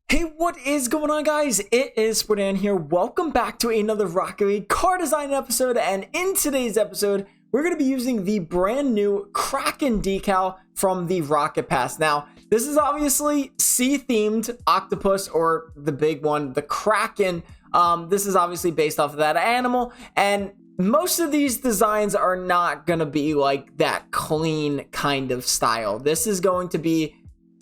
Hey, what is going on, guys? It is Sportan here. Welcome back to another Rocket League car design episode, and in today's episode, we're going to be using the brand new Kraken Decal from the Rocket Pass. Now, this is obviously sea-themed octopus, or the big one, the Kraken. This is obviously based off of that animal, and most of these designs are not going to be like that clean kind of style. This is going to be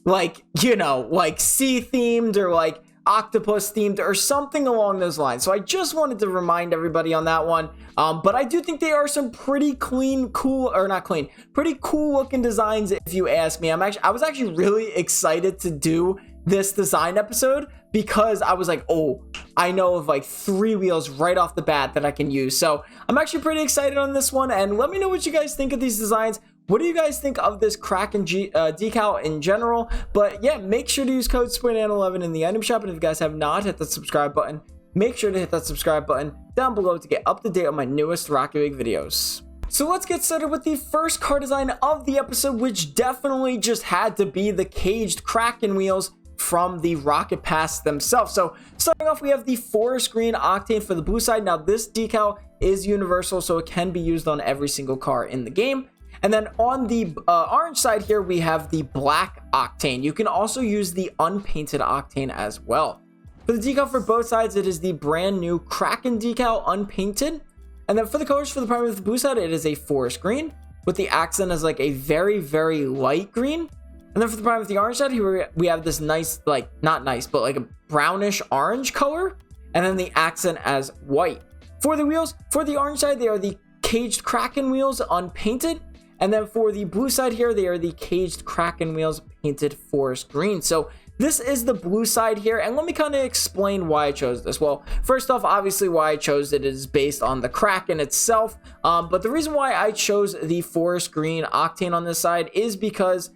like, you know, like sea themed or like octopus themed or something along those lines. So I just wanted to remind everybody on that one. But I do think they are some pretty pretty cool looking designs if you ask me. I was actually really excited to do this design episode because I was like, oh, I know of like 3 wheels right off the bat that I can use. So I'm actually pretty excited on this one, and let me know what you guys think of these designs. What do you guys think of this Kraken decal in general? But yeah, make sure to use code SPORTAN11 in the item shop. And if you guys have not hit the subscribe button, make sure to hit that subscribe button down below to get up to date on my newest Rocket League videos. So let's get started with the first car design of the episode, which definitely just had to be the caged Kraken wheels from the Rocket Pass themselves. So starting off, we have the forest green octane for the blue side. Now this decal is universal, so it can be used on every single car in the game. And then on the orange side here, we have the black octane. You can also use the unpainted octane as well. For the decal for both sides, it is the brand new Kraken decal unpainted. And then for the colors for the primary of the blue side, it is a forest green with the accent as like a very, very light green. And then for the primary of the orange side, here we have this nice, like not nice, but like a brownish orange color. And then the accent as white. For the wheels, for the orange side, they are the caged Kraken wheels unpainted. And then for the blue side here, they are the caged Kraken wheels painted forest green. So this is the blue side here, and let me kind of explain why I chose this. Well, first off, obviously why I chose it is based on the Kraken itself. But the reason why I chose the forest green octane on this side is because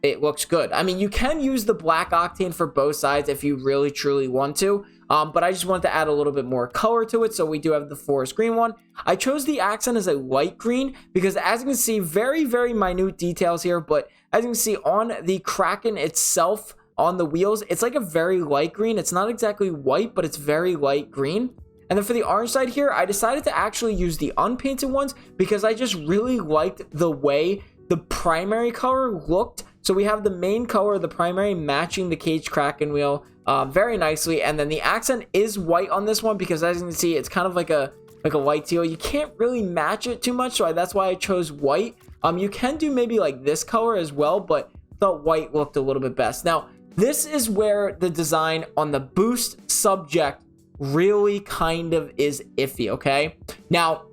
it looks good. I mean, you can use the black octane for both sides if you really truly want to. But I just wanted to add a little bit more color to it, so we do have the forest green one. I chose the accent as a light green because, as you can see, very, very minute details here, but as you can see on the Kraken itself, on the wheels, it's like a very light green. It's not exactly white, but it's very light green. And then for the orange side here, I decided to actually use the unpainted ones because I just really liked the way the primary color looked. So we have the main color of the primary matching the caged Kraken wheel very nicely, and then the accent is white on this one because, as you can see, it's kind of like a light teal. You can't really match it too much, so that's why I chose white. You can do maybe like this color as well, but I thought white looked a little bit best. Now this is where the design on the boost subject really kind of is iffy. Okay, now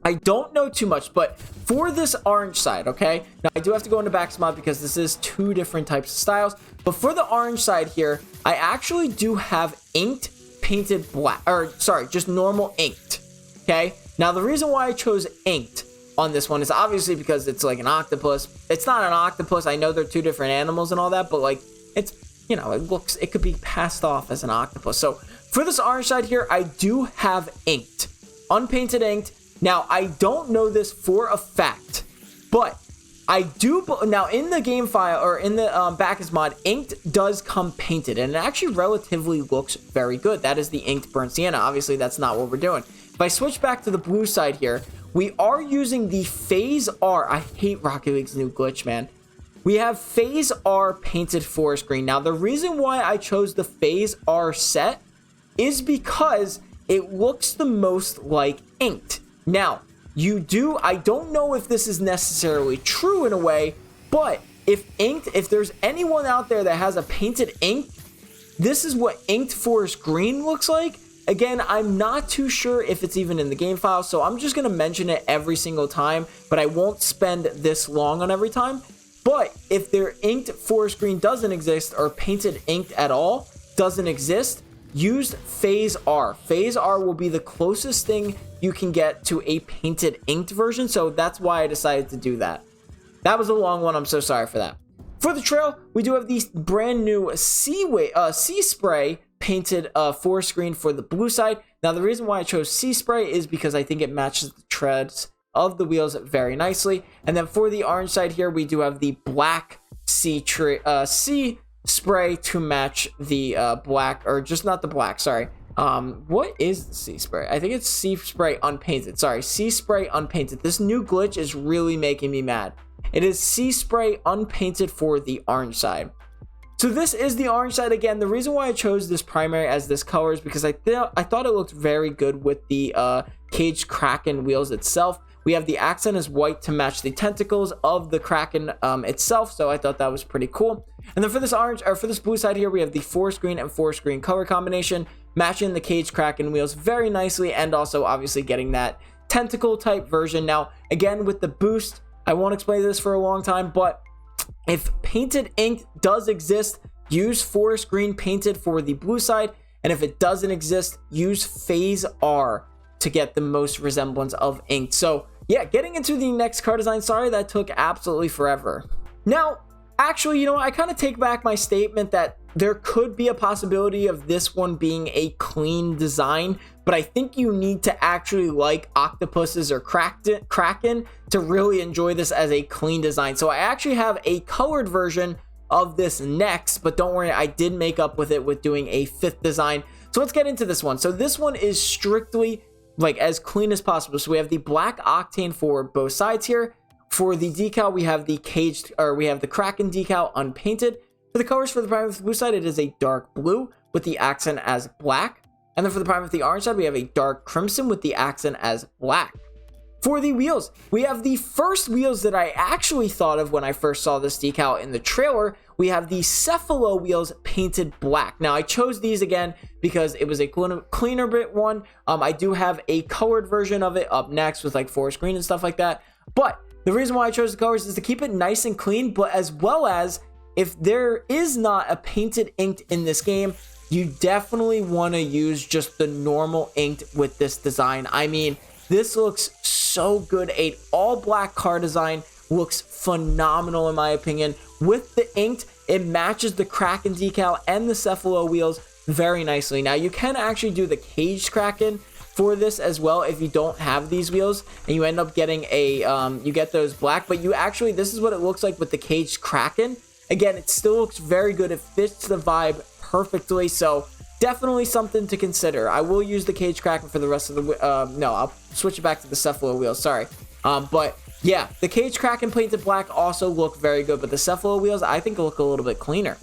I don't know too much, but for this orange side, okay, now I do have to go into back mod because this is 2 different types of styles. But for the orange side here, I actually do have inked painted black, or sorry, just normal inked. Okay, now the reason why I chose inked on this one is obviously because it's like an octopus. It's not an octopus. I know they're 2 different animals and all that, but like it's, you know, it could be passed off as an octopus. So for this orange side here, I do have inked, unpainted inked. Now, I don't know this for a fact, but I do. Now, in the game file or in the Backus mod, inked does come painted, and it actually relatively looks very good. That is the inked burnt sienna. Obviously, that's not what we're doing. If I switch back to the blue side here, we are using the Phase R. I hate Rocket League's new glitch, man. We have Phase R painted forest green. Now, the reason why I chose the Phase R set is because it looks the most like inked. Now, I don't know if this is necessarily true in a way, but if there's anyone out there that has a painted ink, this is what inked forest green looks like. Again, I'm not too sure if it's even in the game file, so I'm just going to mention it every single time, but I won't spend this long on every time. But if their inked forest green doesn't exist, or painted inked at all doesn't exist, use Phase R. Phase R will be the closest thing you can get to a painted inked version, so that's why I decided to do that. That was a long one. I'm so sorry for that. For the trail, we do have the brand new Sea Spray painted forest green for the blue side. Now, the reason why I chose Sea Spray is because I think it matches the treads of the wheels very nicely. And then for the orange side here, we do have the black sea spray to match the black, or just not the black, sorry. What is the sea spray? I think it's sea spray unpainted. Sorry, sea spray unpainted. This new glitch is really making me mad. It is sea spray unpainted for the orange side. So this is the orange side again. The reason why I chose this primary as this color is because I thought it looked very good with the caged Kraken wheels itself. We have the accent as white to match the tentacles of the Kraken itself, so I thought that was pretty cool. And then for this orange, or for this blue side here, we have the forest green and forest green color combination, matching the caged Kraken wheels very nicely, and also obviously getting that tentacle type version. Now, again, with the boost, I won't explain this for a long time, but if painted ink does exist, use forest green painted for the blue side, and if it doesn't exist, use phase R to get the most resemblance of ink. So yeah, getting into the next car design. Sorry that took absolutely forever. Now, actually, you know what? I kind of take back my statement that there could be a possibility of this one being a clean design, but I think you need to actually like octopuses or Kraken to really enjoy this as a clean design. So I actually have a colored version of this next, but don't worry, I did make up with it with doing a 5th design. So let's get into this one. So this one is strictly like as clean as possible. So we have the black octane for both sides here. For the decal, we have the Kraken decal unpainted. For the colors for the prime with the blue side, it is a dark blue with the accent as black. And then for the prime with the orange side, we have a dark crimson with the accent as black. For the wheels, we have the first wheels that I actually thought of when I first saw this decal in the trailer. We have the Cephalo wheels painted black. Now, I chose these again because it was a cleaner bit one. I do have a colored version of it up next with like forest green and stuff like that. But the reason why I chose the colors is to keep it nice and clean, but as well as if there is not a painted inked in this game, you definitely want to use just the normal inked with this design. I mean, this looks so good. A all black car design looks phenomenal in my opinion. With the inked, it matches the Kraken decal and the Cephalo wheels very nicely. Now, you can actually do the caged Kraken for this as well if you don't have these wheels, and you end up getting a you get those black, but you actually, this is what it looks like with the caged Kraken. Again, it still looks very good. It fits the vibe perfectly, so definitely something to consider. I will use the caged Kraken for the rest of the no, I'll switch it back to the Cephalo wheels, sorry. But yeah, the caged Kraken painted black also look very good, but the Cephalo wheels I think look a little bit cleaner.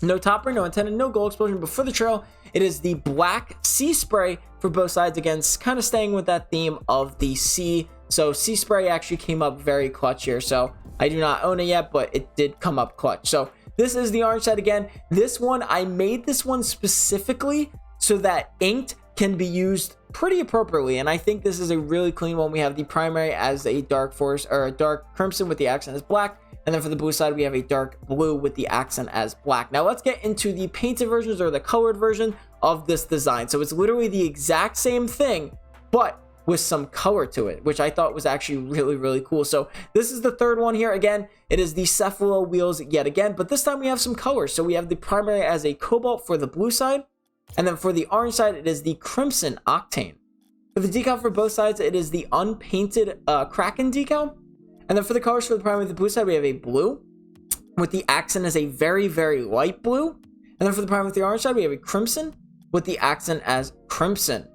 No topper, no antenna, no gold explosion, but for the trail, it is the black sea spray for both sides. Again, kind of staying with that theme of the sea. So sea spray actually came up very clutch here. So I do not own it yet, but it did come up clutch. So this is the orange side again. This one, I made this one specifically so that inked can be used pretty appropriately, and I think this is a really clean one. We have the primary as a dark forest, or a dark crimson with the accent as black, and then for the blue side we have a dark blue with the accent as black. Now let's get into the painted versions, or the colored version of this design. So it's literally the exact same thing, but with some color to it, which I thought was actually really, really cool. So this is the third one here. Again, it is the Cephalo wheels yet again, but this time we have some colors. So we have the primary as a cobalt for the blue side, and then for the orange side, it is the crimson octane. For the decal for both sides, it is the unpainted Kraken decal. And then for the colors for the primary with the blue side, we have a blue with the accent as a very, very light blue. And then for the primary with the orange side, we have a crimson with the accent as crimson.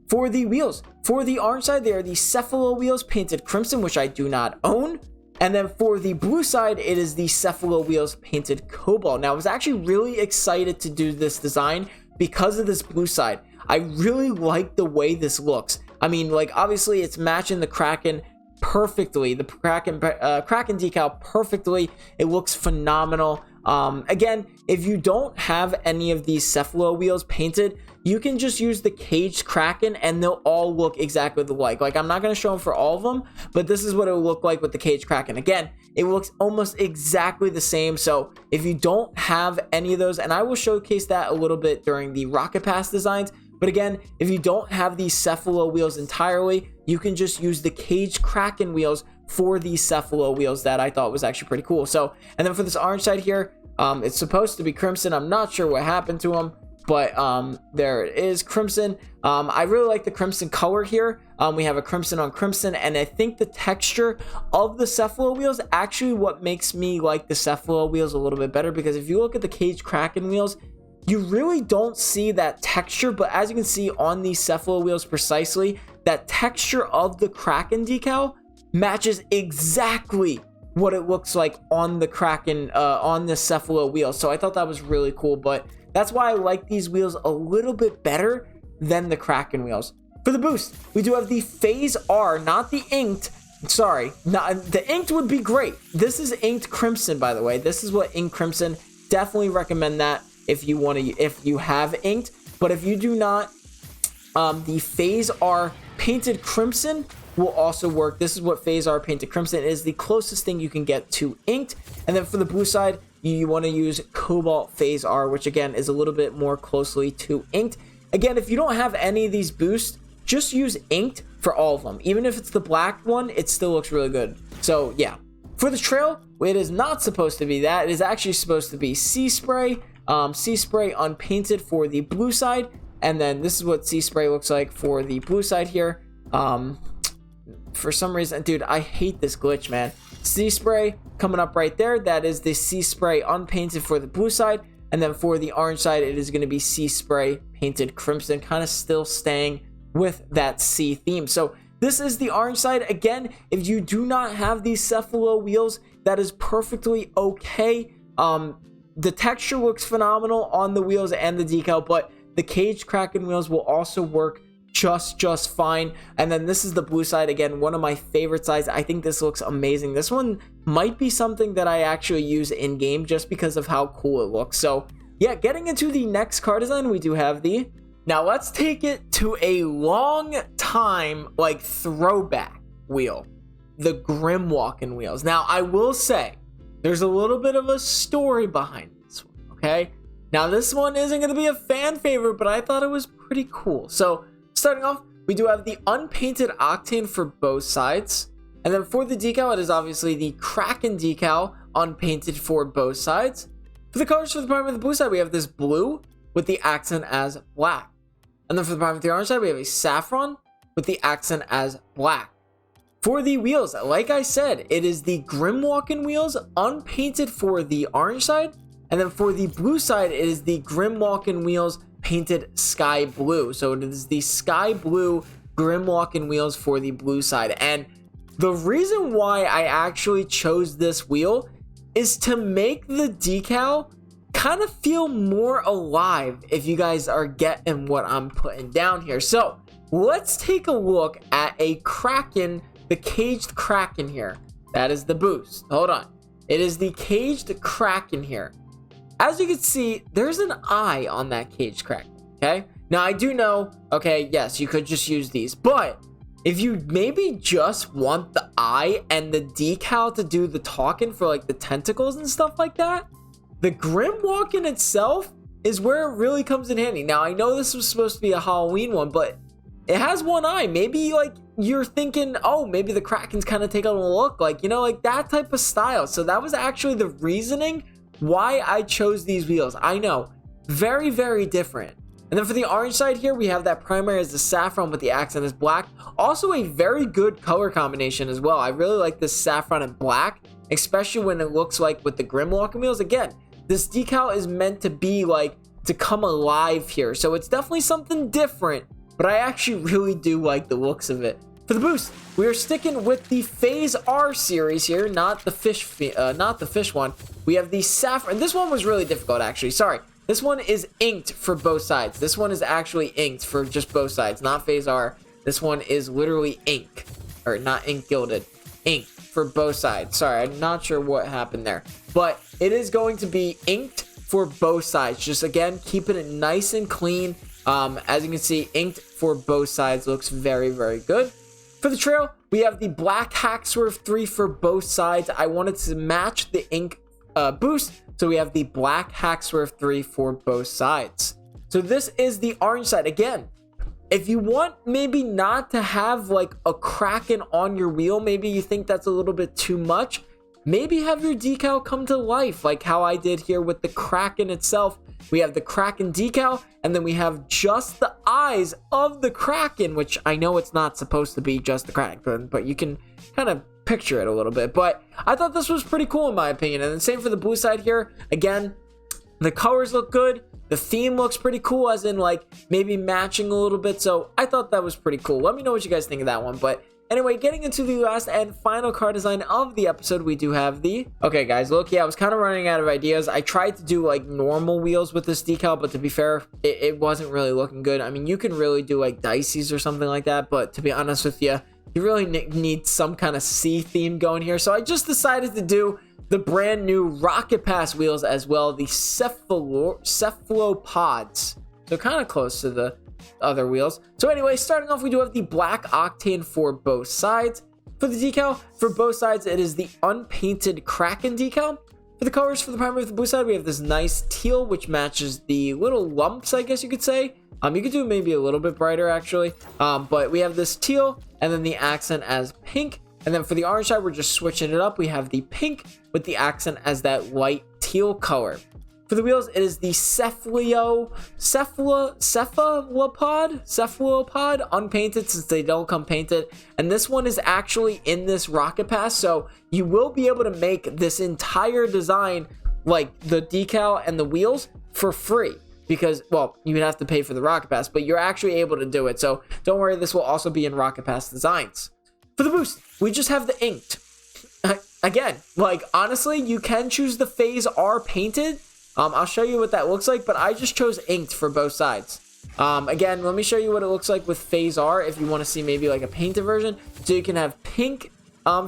For the wheels, for the orange side, they are the Cephalo wheels painted crimson, which I do not own. And then for the blue side, it is the Cephalo wheels painted cobalt. Now, I was actually really excited to do this design because of this blue side. I really like the way this looks. I mean, like, obviously it's matching the Kraken perfectly, the Kraken decal perfectly. It looks phenomenal. Again, if you don't have any of these Cephalo wheels painted, you can just use the caged Kraken and they'll all look exactly alike. Like, I'm not going to show them for all of them, but this is what it will look like with the caged Kraken. Again, it looks almost exactly the same. So if you don't have any of those, and I will showcase that a little bit during the Rocket Pass designs, but again, if you don't have these Cephalo wheels entirely, you can just use the caged Kraken wheels for these Cephalo wheels that I thought was actually pretty cool. So, and then for this orange side here, it's supposed to be crimson. I'm not sure what happened to them. but there it is, crimson. I really like the crimson color here. We have a crimson on crimson, and I think the texture of the Cephalo wheels actually what makes me like the Cephalo wheels a little bit better, because if you look at the Cage Kraken wheels, you really don't see that texture, but as you can see on these Cephalo wheels precisely, that texture of the Kraken decal matches exactly what it looks like on the Kraken, on the Cephalo wheel. So I thought that was really cool, but that's why I like these wheels a little bit better than the Kraken wheels. For the boost, we do have the Phase R, not the inked. Sorry, the inked would be great. This is inked crimson, by the way. This is what inked crimson. Definitely recommend that if you want to, if you have inked. But if you do not, the Phase R painted crimson will also work. This is what Phase R painted crimson is, the closest thing you can get to inked. And then for the blue side, you want to use Cobalt Phase R, which again is a little bit more closely to inked. Again, if you don't have any of these boosts, just use inked for all of them. Even if it's the black one, it still looks really good. So yeah, for the trail, it is not supposed to be that. It is actually supposed to be Sea Spray. Sea Spray unpainted for the blue side. And then this is what Sea Spray looks like for the blue side here. For some reason, dude, I hate this glitch, man. Sea Spray coming up right there. That is the Sea Spray unpainted for the blue side. And then for the orange side, it is going to be Sea Spray painted crimson, kind of still staying with that sea theme. So this is the orange side. Again, if you do not have these Cephalo wheels, that is perfectly okay. The texture looks phenomenal on the wheels and the decal, but the Cage Kraken wheels will also work just fine. And then this is the blue side. Again, one of my favorite sides. I think this looks amazing. This one might be something that I actually use in game just because of how cool it looks. So yeah, getting into the next car design, we do have the, now let's take it to a long time like throwback wheel, the Grim Walking wheels. Now I will say there's a little bit of a story behind this one, okay? Now this one isn't going to be a fan favorite, but I thought it was pretty cool. So starting off, we do have the unpainted Octane for both sides. And then for the decal, it is obviously the Kraken decal unpainted for both sides. For the colors for the prime of the blue side, we have this blue with the accent as black. And then for the prime of the orange side, we have a saffron with the accent as black. For the wheels, like I said, it is the Grim Walking wheels unpainted for the orange side. And then for the blue side, it is the Grim Walking wheels painted sky blue. So it is the sky blue Grim Walking wheels for the blue side. And the reason why I actually chose this wheel is to make the decal kind of feel more alive, if you guys are getting what I'm putting down here. So let's take a look at a Kraken, the caged Kraken here. That is the boost. Hold on. It is the caged Kraken here. As you can see, there's an eye on that caged Kraken, okay? Now, I do know, okay, yes, you could just use these, but if you maybe just want the eye and the decal to do the talking for, like, the tentacles and stuff like that, the Grim Walking itself is where it really comes in handy. Now, I know this was supposed to be a Halloween one, but it has one eye. Maybe, like, you're thinking, oh, maybe the Kraken's kind of taking a look, like, you know, like that type of style. So that was actually the reasoning why I chose these wheels. I know, very different. And then for the orange side here, we have that primary as the saffron with the accent as black. Also a very good color combination as well. I really like this saffron and black, especially when it looks like with the Grim Walking wheels. Again, this decal is meant to be like to come alive here, so it's definitely something different, but I actually really do like the looks of it. For the boost, we are sticking with the Phase R series here, not the fish one. We have the saffron. This one was really difficult, actually. Sorry. This one is inked for both sides. This one is actually inked for just both sides, not Phase R. This one is literally ink, or not ink gilded, ink for both sides. Sorry, I'm not sure what happened there, but it is going to be inked for both sides. Just again, keeping it nice and clean. As you can see, inked for both sides looks very good. For the trail, we have the black Hack Swerve 3 for both sides. I wanted to match the ink boost, so we have the black Hack Swerve 3 for both sides. So this is the orange side. Again, if you want maybe not to have like a Kraken on your wheel, maybe you think that's a little bit too much, maybe have your decal come to life like how I did here with the Kraken itself. we have the Kraken decal, and then we have just the eyes of the Kraken, which I know it's not supposed to be just the Kraken, but you can kind of picture it a little bit. But I thought this was pretty cool in my opinion. And then same for the blue side here. Again, the colors look good. The theme looks pretty cool, as in like maybe matching a little bit. So I thought that was pretty cool. Let me know what you guys think of that one. But anyway, getting into the last and final card design of the episode, we do have the... Okay, guys, look, yeah, I was kind of running out of ideas. I tried to do, like, normal wheels with this decal, but to be fair, it wasn't really looking good. I mean, you can really do, like, Dicey's or something like that, but to be honest with you, you really need some kind of sea theme going here. So I just decided to do the brand new Rocket Pass wheels as well, the cephalopods. So kind of close to the other wheels. So anyway, starting off, we do have the black octane for both sides. For the decal, for both sides, it is the unpainted Kraken decal. For the colors, for the primary of the blue side, we have this nice teal, which matches the little lumps, I guess you could say. You could do maybe a little bit brighter, actually. But we have this teal, and then the accent as pink. And then for the orange side, we're just switching it up. We have the pink with the accent as that light teal color. For the wheels, it is the cephalopod, unpainted since they don't come painted. And this one is actually in this Rocket Pass, so you will be able to make this entire design, like the decal and the wheels, for free. Because, well, you would have to pay for the Rocket Pass, but you're actually able to do it. So don't worry, this will also be in Rocket Pass designs. For the boost, we just have the inked. Again, like, honestly, you can choose the Phase R painted. I'll show you what that looks like, but I just chose inked for both sides. Again, let me show you what it looks like with Phase R if you want to see maybe like a painted version. So you can have pink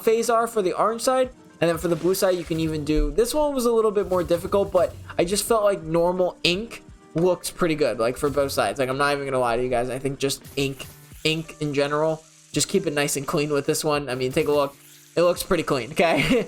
Phase R for the orange side, and then for the blue side, you can even do... This one was a little bit more difficult, but I just felt like normal ink looks pretty good, like for both sides. Like, I'm not even gonna lie to you guys. I think just ink in general, just keep it nice and clean with this one. I mean, take a look. It looks pretty clean, okay?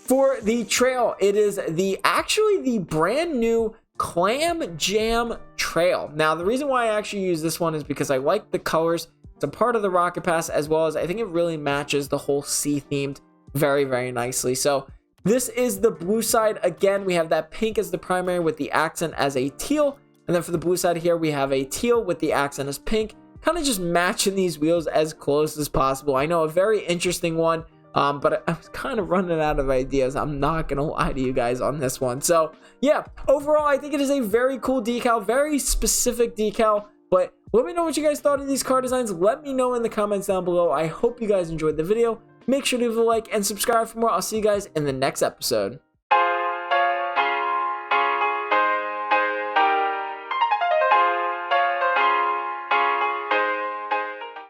For the trail, it is actually the brand new Clam Jam Trail. Now, the reason why I actually use this one is because I like the colors. It's a part of the Rocket Pass, as well as I think it really matches the whole sea themed very, very nicely. So this is the blue side. Again, we have that pink as the primary with the accent as a teal. And then for the blue side here, we have a teal with the accent as pink. Kind of just matching these wheels as close as possible. I know, a very interesting one, but I was kind of running out of ideas. I'm not going to lie to you guys on this one. So yeah, overall, I think it is a very cool decal, very specific decal. But let me know what you guys thought of these car designs. Let me know in the comments down below. I hope you guys enjoyed the video. Make sure to leave a like and subscribe for more. I'll see you guys in the next episode.